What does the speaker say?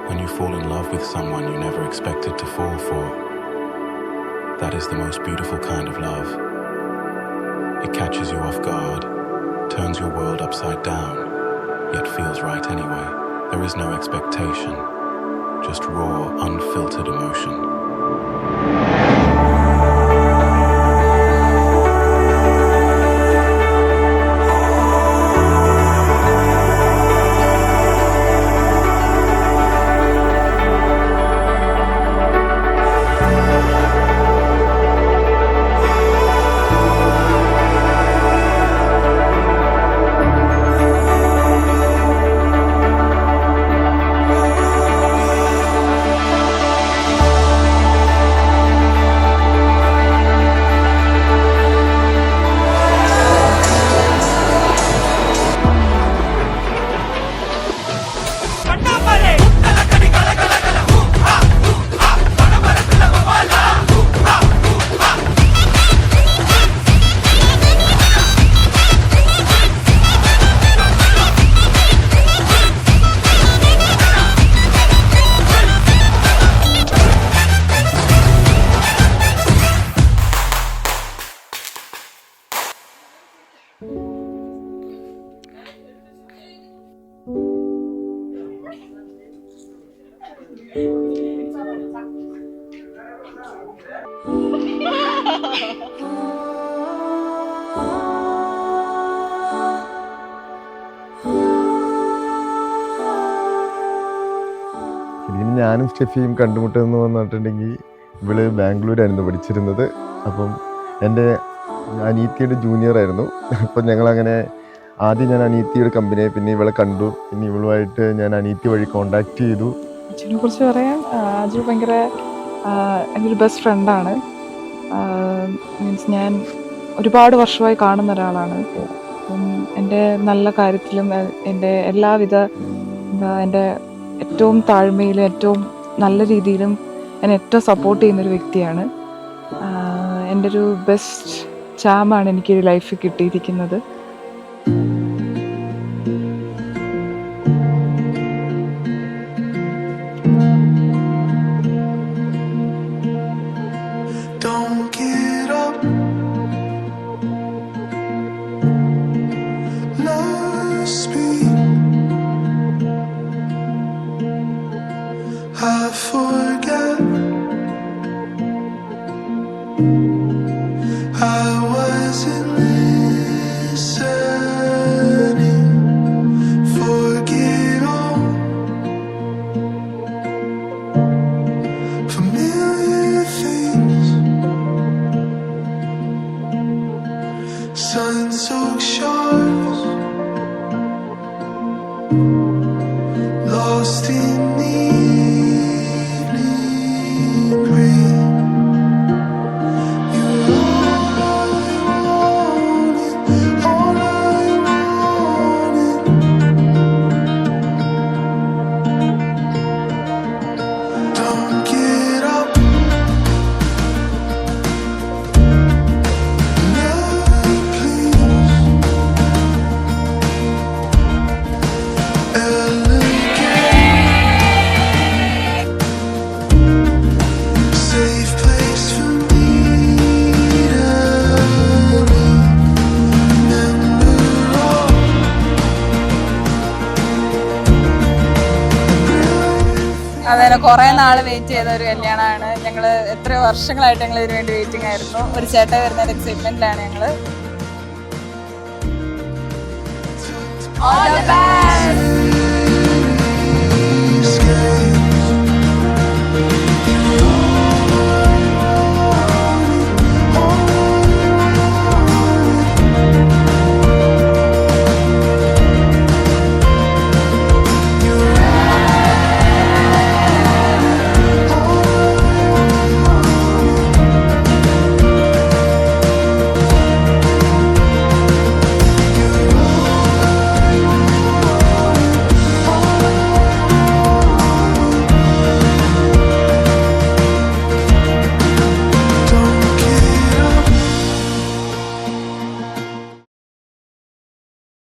When you fall in love with someone you never expected to fall for, that is the most beautiful kind of love. It catches you off guard, turns your world upside down, yet feels right anyway. There is no expectation, just raw, unfiltered emotion. ഞാനും സ്റ്റെഫിയും കണ്ടുമുട്ടുമെന്ന് പറഞ്ഞിട്ടുണ്ടെങ്കിൽ ഇവള് ബാംഗ്ലൂരായിരുന്നു പഠിച്ചിരുന്നത്. അപ്പം എൻ്റെ അനീത്തിയുടെ ജൂനിയറായിരുന്നു. അപ്പം ഞങ്ങളങ്ങനെ ആദ്യം ഞാൻ അനീത്തിയുടെ കമ്പനിയെ, പിന്നെ ഇവളെ കണ്ടു, പിന്നെ ഇവളുമായിട്ട് ഞാൻ അനീത്തി വഴി കോണ്ടാക്ട് ചെയ്തു. അജുവിനെ കുറിച്ച് പറയാൻ, അജു ഭയങ്കര എൻ്റെ ഒരു ബെസ്റ്റ് ഫ്രണ്ടാണ്. മീൻസ് ഞാൻ ഒരുപാട് വർഷമായി കാണുന്ന ഒരാളാണ്. അപ്പം എൻ്റെ നല്ല കാര്യത്തിലും എൻ്റെ എല്ലാവിധ എൻ്റെ ഏറ്റവും താഴ്മയിലും ഏറ്റവും നല്ല രീതിയിലും എന്നെ ഏറ്റവും സപ്പോർട്ട് ചെയ്യുന്നൊരു വ്യക്തിയാണ്. എൻ്റെ ഒരു ബെസ്റ്റ് ചാമാണ് എനിക്ക് ലൈഫിൽ കിട്ടിയിരിക്കുന്നത്. I forget I wasn't listening. Forget all familiar things. Sun-soaked shores, lost in the അതെ, കുറേ നാൾ വെയിറ്റ് ചെയ്ത ഒരു കല്യാണമാണ്. ഞങ്ങൾ എത്രയോ വർഷങ്ങളായിട്ട് ഞങ്ങൾ ഇതിനു വേണ്ടി വെയിറ്റിംഗ് ആയിരുന്നു. ഒരു ചേട്ടൻ വരുന്ന ഒരു എക്സൈറ്റ്മെന്റിലാണ് ഞങ്ങൾ.